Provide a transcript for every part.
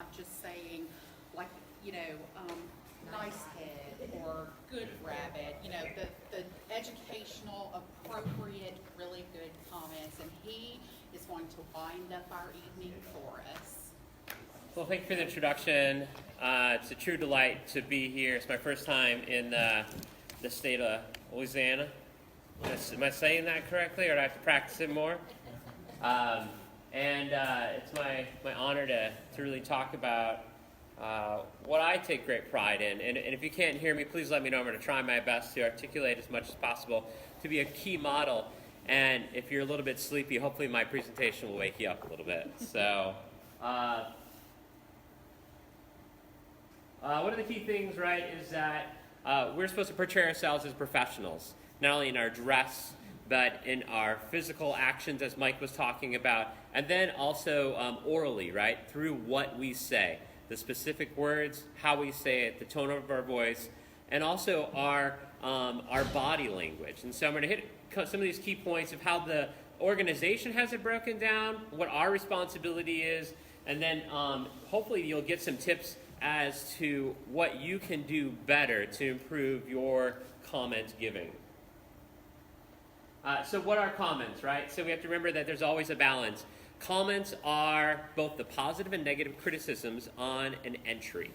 not just saying like, nice head or good rabbit, the educational, appropriate, really good comments. And he is going to wind up our evening for us. Well, thank you for the introduction. It's a true delight to be here. It's my first time in the state of Louisiana. Am I saying that correctly, or do I have to practice it more? It's my honor to really talk about what I take great pride in. And if you can't hear me, please let me know. I'm going to try my best to articulate as much as possible to be a key model. And if you're a little bit sleepy, hopefully my presentation will wake you up a little bit. So, one of the key things, right, is that we're supposed to portray ourselves as professionals, not only in our dress, but in our physical actions, as Mike was talking about, and then also orally, right, through what we say, the specific words, how we say it, the tone of our voice, and also our body language. And so I'm going to hit some of these key points of how the organization has it broken down, what our responsibility is, and then hopefully you'll get some tips as to what you can do better to improve your comment giving. So what are comments, right? So we have to remember that there's always a balance. Comments are both the positive and negative criticisms on an entry.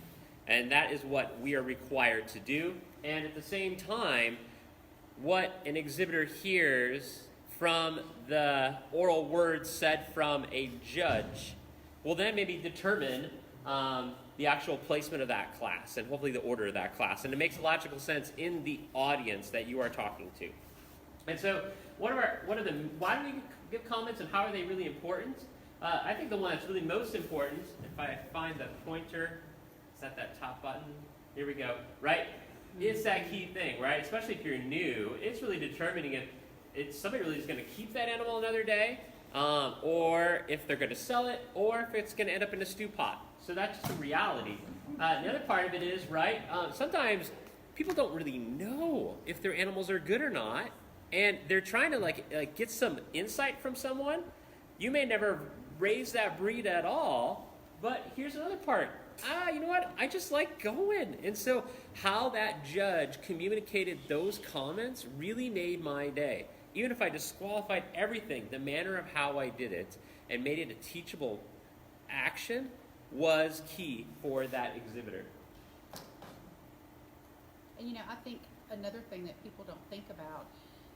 And that is what we are required to do. And at the same time, what an exhibitor hears from the oral words said from a judge will then maybe determine the actual placement of that class and hopefully the order of that class. And it makes logical sense in the audience that you are talking to. And so why do we give comments and how are they really important? I think the one that's really most important, if I find the pointer, is that top button? Here we go, right? It's that key thing, right? Especially if you're new, it's really determining if somebody really is going to keep that animal another day, or if they're going to sell it, or if it's going to end up in a stew pot. So that's just a reality. The other part of it is, right, sometimes people don't really know if their animals are good or not, and they're trying to get some insight from someone. You may never raise that breed at all, but here's another part. You know what? I just like going. And so how that judge communicated those comments really made my day. Even if I disqualified everything, the manner of how I did it and made it a teachable action was key for that exhibitor. And I think another thing that people don't think about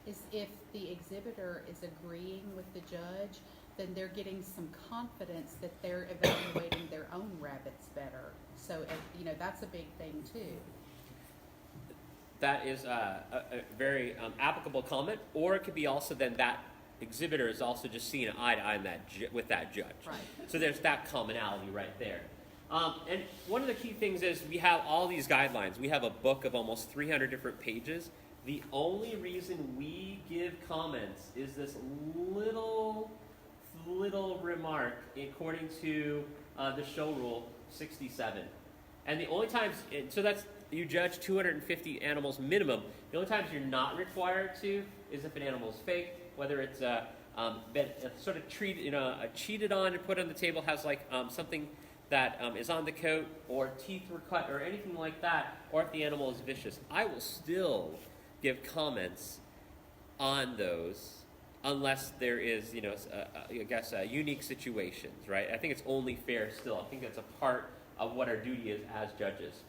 is if the exhibitor is agreeing with the judge, then they're getting some confidence that they're evaluating their own rabbits better. So, that's a big thing too. That is a very applicable comment, or it could be also then that exhibitor is also just seeing eye to eye with that judge. Right. So there's that commonality right there. And one of the key things is we have all these guidelines. We have a book of almost 300 different pages. The only reason we give comments is this little remark according to the show rule 67. And the only times, so that's, you judge 250 animals minimum. The only times you're not required to is if an animal is fake, whether it's been sort of cheated on and put on the table, has something that is on the coat, or teeth were cut, or anything like that, or if the animal is vicious. I will still give comments on those unless there is, unique situations, right? I think it's only fair still. I think that's a part of what our duty is as judges.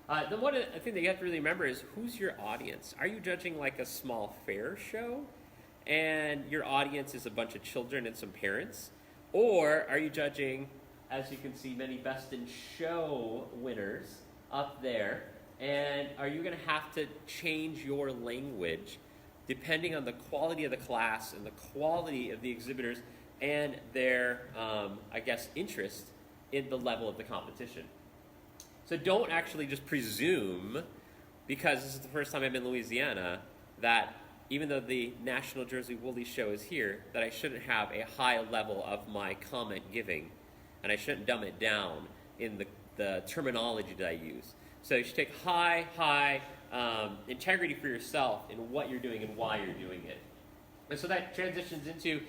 Then one thing that you have to really remember is, who's your audience? Are you judging like a small fair show and your audience is a bunch of children and some parents? Or are you judging, as you can see, many Best in Show winners up there, and are you going to have to change your language depending on the quality of the class and the quality of the exhibitors and their, interest in the level of the competition? So don't actually just presume, because this is the first time I'm in Louisiana, that even though the National Jersey Woolly Show is here, that I shouldn't have a high level of my comment giving, and I shouldn't dumb it down in the terminology that I use. So you should take high integrity for yourself in what you're doing and why you're doing it. And so that transitions into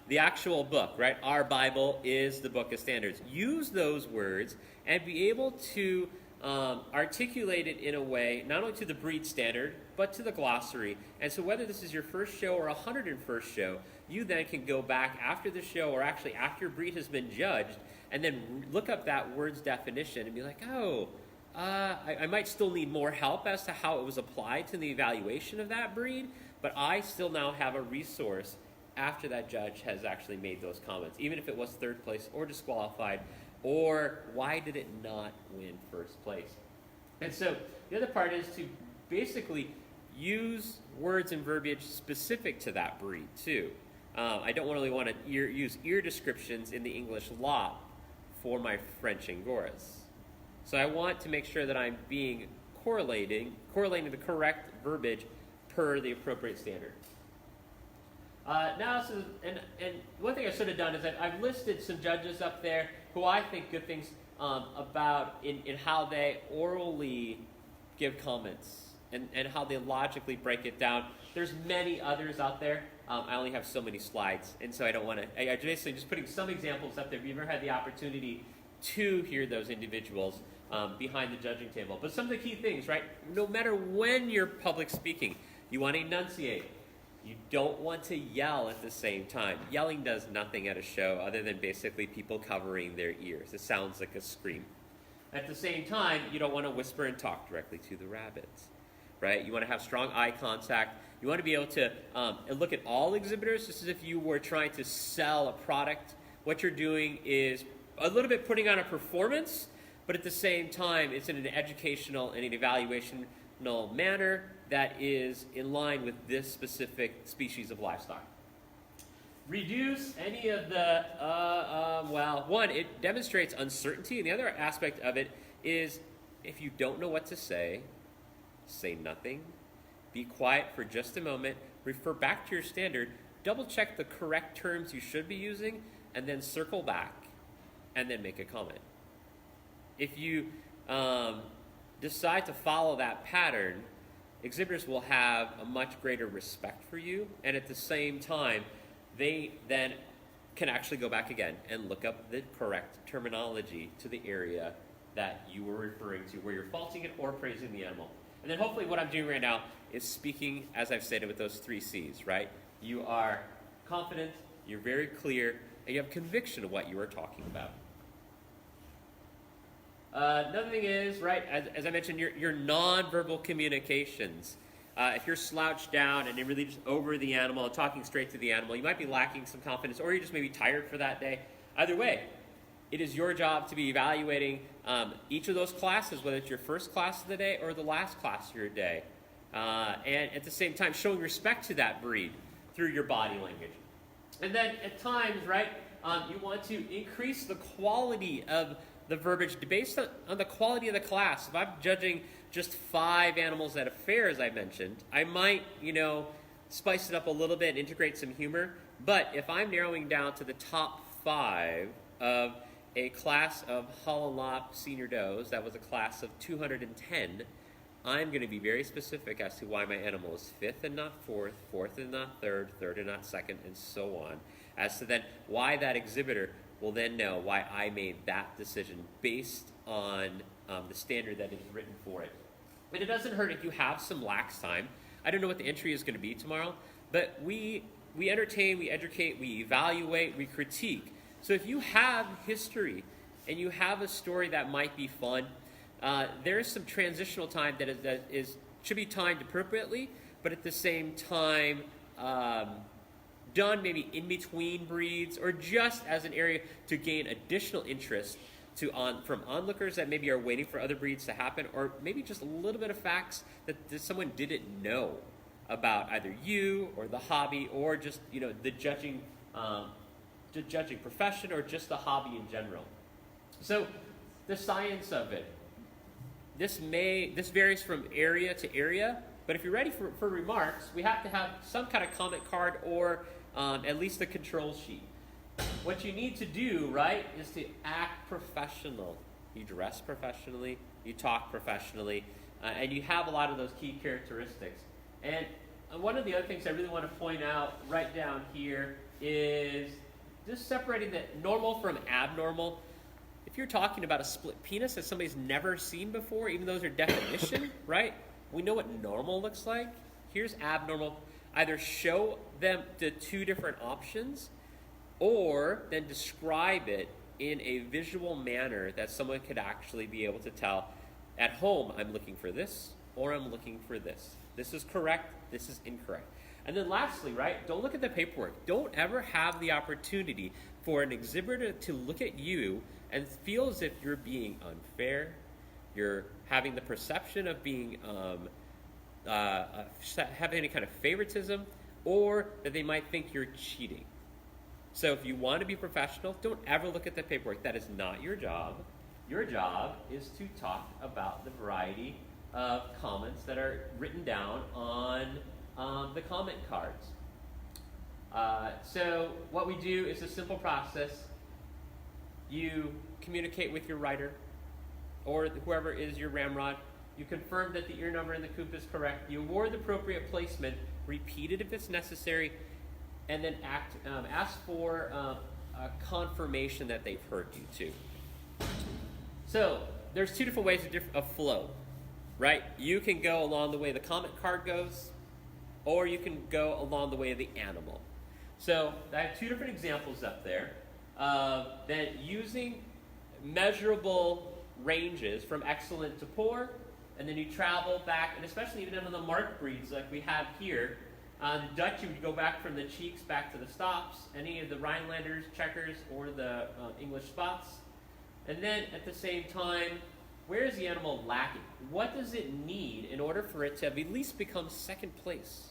the actual book, right? Our Bible is the book of standards. Use those words and be able to articulate it in a way, not only to the breed standard, but to the glossary. And so whether this is your first show or 101st show, you then can go back after the show, or actually after your breed has been judged, and then look up that word's definition and be like, oh, I might still need more help as to how it was applied to the evaluation of that breed, but I still now have a resource after that judge has actually made those comments, even if it was third place or disqualified, or why did it not win first place. And so the other part is to basically use words and verbiage specific to that breed too. I don't really want to use ear descriptions in the English lot for my French Angoras. So I want to make sure that I'm being correlating the correct verbiage per the appropriate standard. Now, and one thing I should have done is that I've listed some judges up there who I think good things about in how they orally give comments and how they logically break it down. There's many others out there. I only have so many slides, and so I don't want to. I basically just putting some examples up there. If you've ever had the opportunity to hear those individuals behind the judging table. But some of the key things, right? No matter when you're public speaking, you want to enunciate. You don't want to yell at the same time. Yelling does nothing at a show other than basically people covering their ears. It sounds like a scream. At the same time, you don't want to whisper and talk directly to the rabbits, right? You want to have strong eye contact. You want to be able to look at all exhibitors just as if you were trying to sell a product. What you're doing is a little bit putting on a performance, but at the same time, it's in an educational and an evaluational manner that is in line with this specific species of livestock. Reduce any of the, one, it demonstrates uncertainty, and the other aspect of it is if you don't know what to say nothing, be quiet for just a moment, refer back to your standard, double check the correct terms you should be using, and then circle back, and then make a comment. If you decide to follow that pattern, exhibitors will have a much greater respect for you, and at the same time, they then can actually go back again and look up the correct terminology to the area that you were referring to, where you're faulting it or praising the animal. And then hopefully what I'm doing right now is speaking, as I've stated, with those 3 C's, right? You are confident, you're very clear, and you have conviction of what you are talking about. Another thing is, right, as I mentioned, your nonverbal communications. If you're slouched down and you're really just over the animal and talking straight to the animal, you might be lacking some confidence, or you're just maybe tired for that day. Either way, it is your job to be evaluating each of those classes, whether it's your first class of the day or the last class of your day. And at the same time, showing respect to that breed through your body language. And then at times, right, you want to increase the quality of the verbiage based on the quality of the class. If I'm judging just 5 animals at a fair, as I mentioned, I might, spice it up a little bit and integrate some humor. But if I'm narrowing down to the top 5 of a class of Hollandlop senior does, that was a class of 210, I'm going to be very specific as to why my animal is 5th and not 4th, 4th and not 3rd, 3rd and not 2nd, and so on. As to then why that exhibitor will then know why I made that decision based on the standard that is written for it. And it doesn't hurt if you have some lax time. I don't know what the entry is going to be tomorrow, but we entertain, we educate, we evaluate, we critique. So if you have history and you have a story that might be fun, there is some transitional time that should be timed appropriately, but at the same time done maybe in between breeds, or just as an area to gain additional interest from onlookers that maybe are waiting for other breeds to happen, or maybe just a little bit of facts that someone didn't know about either you or the hobby, or just the judging profession, or just the hobby in general. So the science of it. This varies from area to area, but if you're ready for remarks, we have to have some kind of comment card or at least a control sheet. What you need to do, right, is to act professional. You dress professionally, you talk professionally, and you have a lot of those key characteristics. And one of the other things I really want to point out right down here is just separating the normal from abnormal. If you're talking about a split penis that somebody's never seen before, even though those are definition, right? We know what normal looks like. Here's abnormal. Either show them the two different options or then describe it in a visual manner that someone could actually be able to tell, at home, I'm looking for this or I'm looking for this. This is correct, this is incorrect. And then lastly, right, don't look at the paperwork. Don't ever have the opportunity for an exhibitor to look at you and feel as if you're being unfair, you're having the perception of being have any kind of favoritism, or that they might think you're cheating. So if you want to be professional, don't ever look at the paperwork. That is not your job. Your job is to talk about the variety of comments that are written down on the comment cards. So what we do is a simple process. You communicate with your writer or whoever is your ramrod. You confirm that the ear number in the coop is correct. You award the appropriate placement, repeat it if it's necessary, and then ask for a confirmation that they've heard you too. So there's two different ways of flow, right? You can go along the way the comment card goes, or you can go along the way of the animal. So I have two different examples up there that using measurable ranges from excellent to poor, and then you travel back, and especially even in the marked breeds like we have here. The Dutch, you would go back from the cheeks back to the stops, any of the Rhinelanders, checkers, or the English spots. And then at the same time, where is the animal lacking? What does it need in order for it to have at least become second place?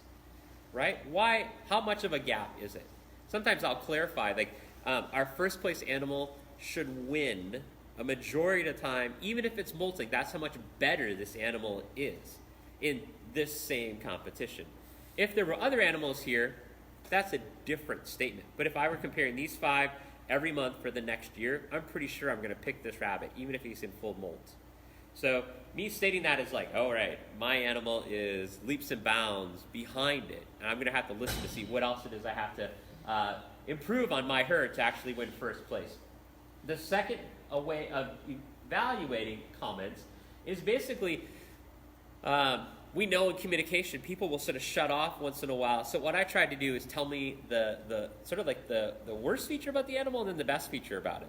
Right? Why? How much of a gap is it? Sometimes I'll clarify, like our first place animal should win a majority of the time, even if it's molting. That's how much better this animal is in this same competition. If there were other animals here, that's a different statement. But if I were comparing these 5 every month for the next year, I'm pretty sure I'm going to pick this rabbit, even if he's in full molt. So me stating that is like, all right, my animal is leaps and bounds behind it, and I'm going to have to listen to see what else it is I have to improve on my herd to actually win first place. The second way of evaluating comments is basically, we know in communication people will sort of shut off once in a while. So what I try to do is tell me the sort of like the worst feature about the animal and then the best feature about it.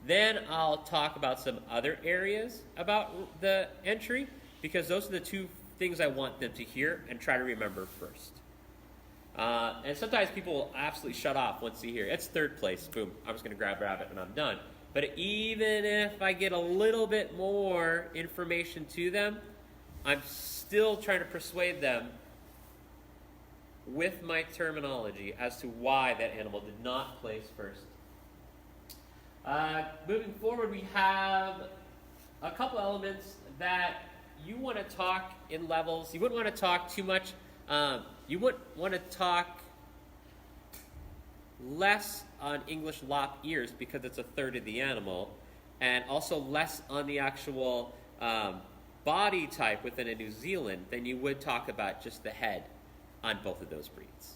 Then I'll talk about some other areas about the entry, because those are the two things I want them to hear and try to remember first. And sometimes people will absolutely shut off once they hear it's third place. Boom, I'm just going to grab rabbit and I'm done. But even if I get a little bit more information to them, I'm still trying to persuade them with my terminology as to why that animal did not place first. Moving forward, we have a couple elements that you want to talk in levels. You wouldn't want to talk too much. You wouldn't want to talk less on English lop ears because it's a third of the animal, and also less on the actual body type within a New Zealand than you would talk about just the head on both of those breeds.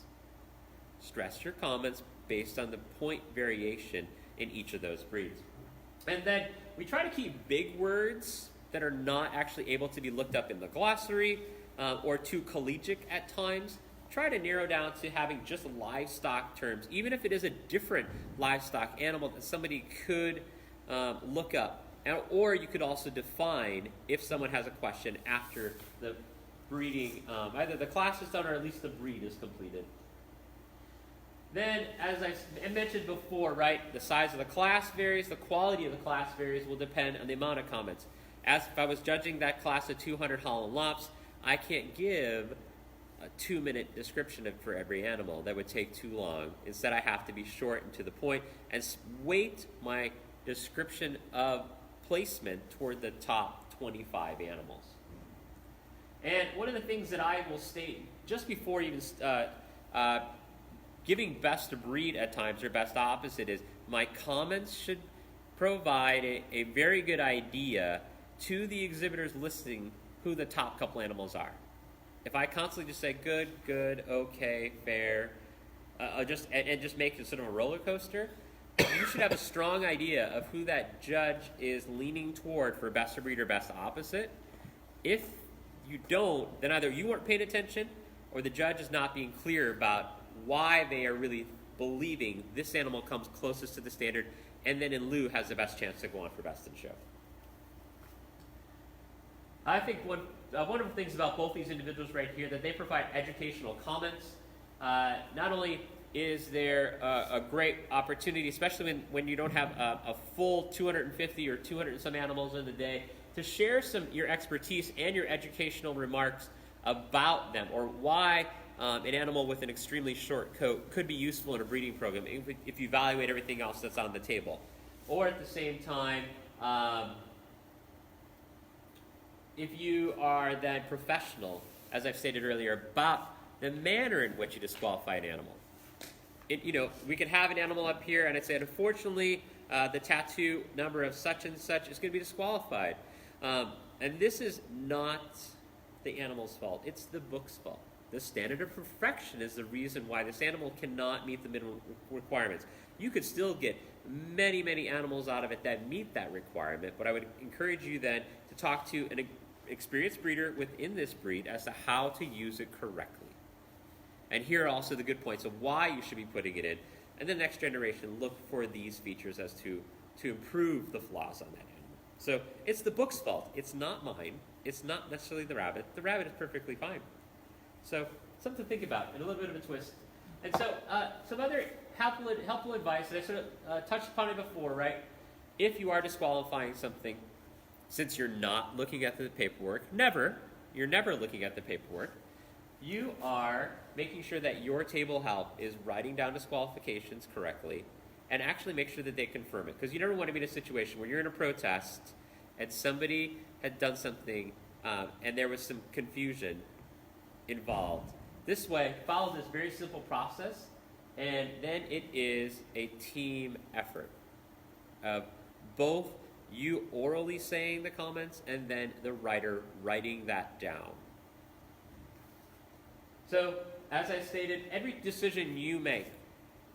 Stress your comments based on the point variation in each of those breeds. And then we try to keep big words that are not actually able to be looked up in the glossary or too collegiate at times. Try to narrow down to having just livestock terms, even if it is a different livestock animal that somebody could look up. Or you could also define if someone has a question after the breeding, either the class is done or at least the breed is completed. Then, as I mentioned before, right, the size of the class varies, the quality of the class varies, will depend on the amount of comments. As if I was judging that class of 200 Holland Lops, I can't give a 2-minute description for every animal. That would take too long. Instead, I have to be short and to the point and weight my description of placement toward the top 25 animals. And one of the things that I will state just before even giving best of breed at times or best opposite is my comments should provide a very good idea to the exhibitors listening who the top couple animals are. If I constantly just say good, okay, fair, just make it sort of a roller coaster, you should have a strong idea of who that judge is leaning toward for best of breed or best opposite. If you don't, then either you weren't paying attention or the judge is not being clear about why they are really believing this animal comes closest to the standard and then in lieu has the best chance to go on for best in show. I think one of the things about both these individuals right here that they provide educational comments. Not only is there a great opportunity, especially when you don't have a full 250 or 200 and some animals in the day, to share your expertise and your educational remarks about them, or why an animal with an extremely short coat could be useful in a breeding program if you evaluate everything else that's on the table. Or at the same time, if you are then professional, as I've stated earlier, about the manner in which you disqualify an animal. We could have an animal up here, and I'd say, unfortunately, the tattoo number of such and such is going to be disqualified. And this is not the animal's fault. It's the book's fault. The standard of perfection is the reason why this animal cannot meet the minimum requirements. You could still get many, many animals out of it that meet that requirement, but I would encourage you then to talk to an experienced breeder within this breed as to how to use it correctly. And here are also the good points of why you should be putting it in. And the next generation, look for these features as to improve the flaws on that animal. So it's the book's fault. It's not mine. It's not necessarily the rabbit. The rabbit is perfectly fine. So something to think about and a little bit of a twist. And so some other helpful advice that I sort of touched upon it before, right? If you are disqualifying something, since you're not looking at the paperwork, you're never looking at the paperwork, you are making sure that your table help is writing down disqualifications correctly and actually make sure that they confirm it. Because you never want to be in a situation where you're in a protest and somebody had done something and there was some confusion involved. This way, follow this very simple process, and then it is a team effort of both you orally saying the comments and then the writer writing that down. So, as I stated, every decision you make,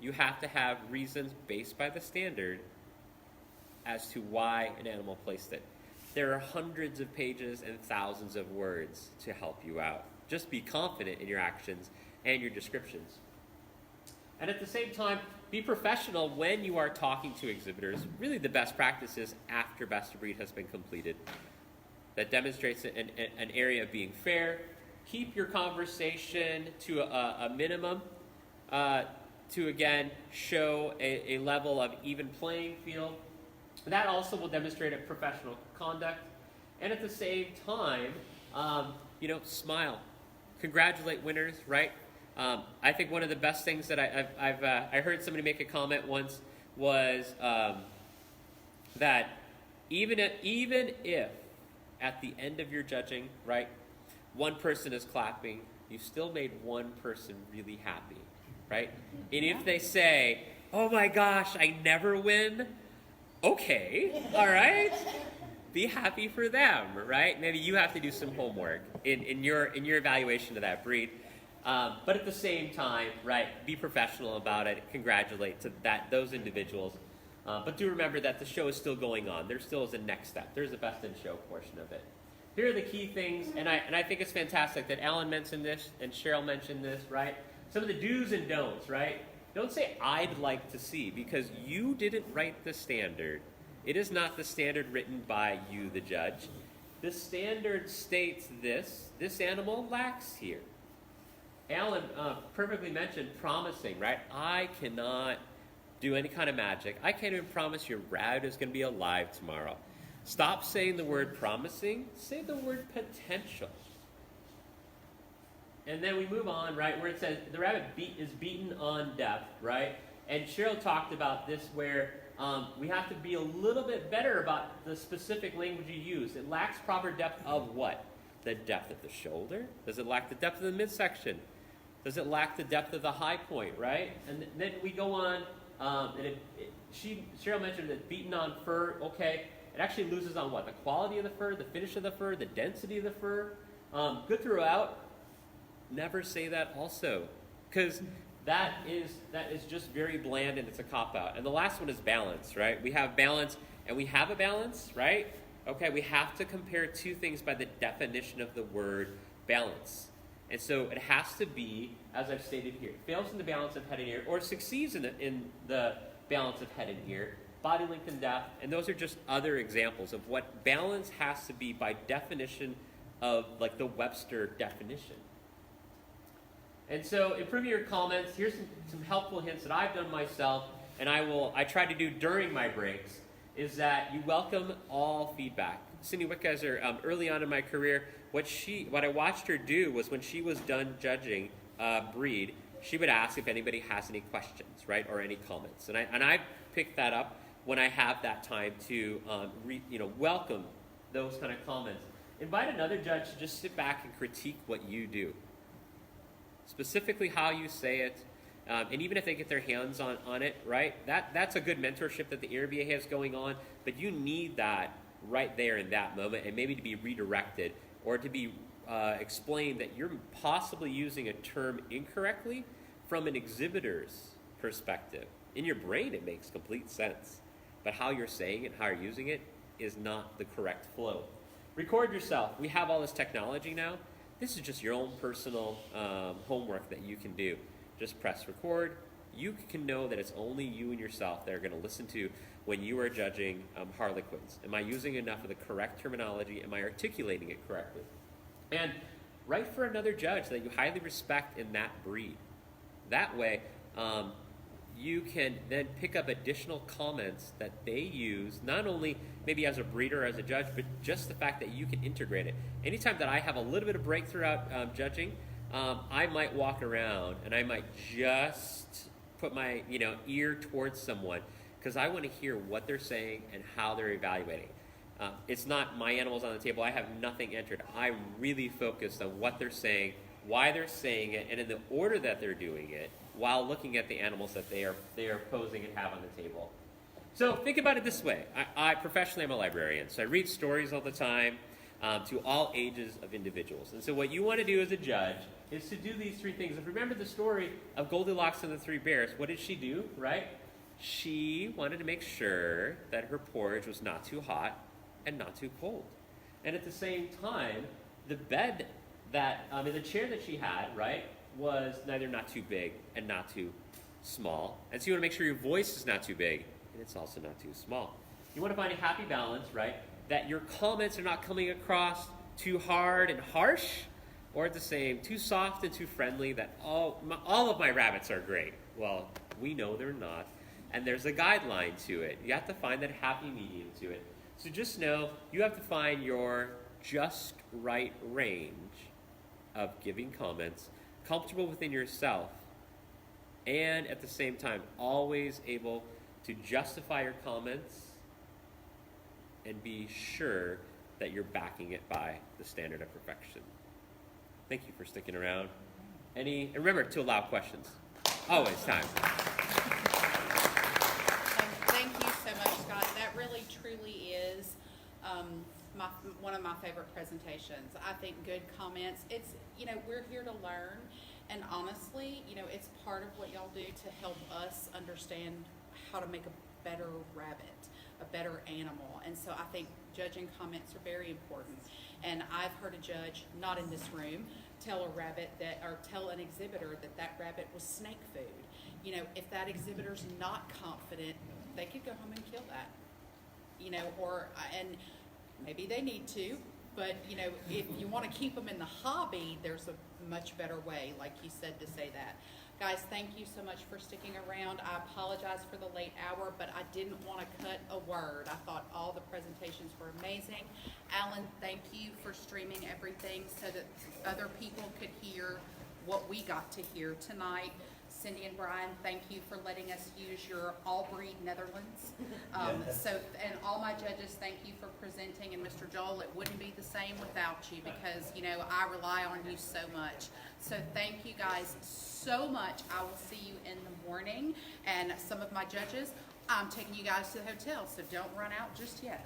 you have to have reasons based by the standard as to why an animal placed it. There are hundreds of pages and thousands of words to help you out. Just be confident in your actions and your descriptions. And at the same time, be professional when you are talking to exhibitors. Really the best practice is after best of breed has been completed. That demonstrates an area of being fair. Keep your conversation to a minimum to, again, show a level of even playing field. That also will demonstrate a professional conduct. And at the same time, smile. Congratulate winners, right? I think one of the best things that I heard somebody make a comment once was that even if at the end of your judging, right, one person is clapping, you still made one person really happy, right? And if they say, "Oh my gosh, I never win," okay, all right. Be happy for them, right? Maybe you have to do some homework in your evaluation of that breed. But at the same time, right, be professional about it. Congratulate those individuals. But do remember that the show is still going on. There still is a next step. There's a best in show portion of it. Here are the key things, and I think it's fantastic that Alan mentioned this and Cheryl mentioned this, right? Some of the do's and don'ts, right? Don't say, "I'd like to see," because you didn't write the standard. It is not the standard written by you, the judge. The standard states this animal lacks here. Alan perfectly mentioned promising, right? I cannot do any kind of magic. I can't even promise your rabbit is going to be alive tomorrow. Stop saying the word promising. Say the word potential. And then we move on, right, where it says the rabbit is beaten on depth, right? And Cheryl talked about this where we have to be a little bit better about the specific language you use. It lacks proper depth of what? The depth of the shoulder? Does it lack the depth of the midsection? Does it lack the depth of the high point, right? And then we go on, and Cheryl mentioned that beaten on fur, okay. It actually loses on what? The quality of the fur, the finish of the fur, the density of the fur. Good throughout. Never say that also. Because that is just very bland, and it's a cop-out. And the last one is balance, right? We have balance, and we have a balance, right? Okay, we have to compare two things by the definition of the word balance. And so it has to be, as I've stated here, fails in the balance of head and ear, or succeeds in the balance of head and ear, body length and depth, and those are just other examples of what balance has to be by definition of, like, the Webster definition. And so, improving your comments, here's some helpful hints that I've done myself, and I try to do during my breaks, is that you welcome all feedback. Cindy Wickheiser, early on in my career, what I watched her do was when she was done judging breed, she would ask if anybody has any questions, right, or any comments. And I picked that up when I have that time to welcome those kind of comments. Invite another judge to just sit back and critique what you do. Specifically how you say it, and even if they get their hands on it, right, that's a good mentorship that the ARBA has going on, but you need that right there in that moment, and maybe to be redirected or to be explained that you're possibly using a term incorrectly from an exhibitor's perspective. In your brain, it makes complete sense, but how you're saying it, how you're using it, is not the correct flow. Record yourself. We have all this technology now. This is just your own personal homework that you can do. Just press record. You can know that it's only you and yourself that are going to listen to when you are judging harlequins. Am I using enough of the correct terminology? Am I articulating it correctly? And write for another judge that you highly respect in that breed. That way, you can then pick up additional comments that they use, not only maybe as a breeder or as a judge, but just the fact that you can integrate it. Anytime that I have a little bit of break throughout judging, I might walk around and I might just put my ear towards someone because I want to hear what they're saying and how they're evaluating. It's not my animals on the table. I have nothing entered. I'm really focused on what they're saying, why they're saying it, and in the order that they're doing it, while looking at the animals that they are posing and have on the table. So think about it this way. I professionally am a librarian, so I read stories all the time to all ages of individuals. And so what you want to do as a judge is to do these three things. If you remember the story of Goldilocks and the Three Bears, what did she do, right? She wanted to make sure that her porridge was not too hot and not too cold. And at the same time, the bed the chair that she had, right, was neither not too big and not too small. And so you want to make sure your voice is not too big and it's also not too small. You want to find a happy balance, right, that your comments are not coming across too hard and harsh, or at the same, too soft and too friendly that all of my rabbits are great. Well, we know they're not, and there's a guideline to it. You have to find that happy medium to it. So just know you have to find your just right range of giving comments, comfortable within yourself, and at the same time, always able to justify your comments and be sure that you're backing it by the standard of perfection. Thank you for sticking around. And remember to allow questions. Always time. Thank you so much, Scott. That really, truly is one of my favorite presentations. I think good comments. It's, we're here to learn, and honestly, it's part of what y'all do to help us understand how to make a better rabbit, a better animal. And so I think judging comments are very important. And I've heard a judge, not in this room, tell an exhibitor that rabbit was snake food. If that exhibitor's not confident, they could go home and kill that. And maybe they need to, but if you want to keep them in the hobby, there's a much better way, like you said, to say that. Guys, thank you so much for sticking around. I apologize for the late hour, but I didn't want to cut a word. I thought all the presentations were amazing. Alan, thank you for streaming everything so that other people could hear what we got to hear tonight. Cindy and Brian, thank you for letting us use your all-breed Netherlands. And all my judges, thank you for presenting. And Mr. Joel, it wouldn't be the same without you because, I rely on you so much. So thank you guys so much. I will see you in the morning. And some of my judges, I'm taking you guys to the hotel, so don't run out just yet.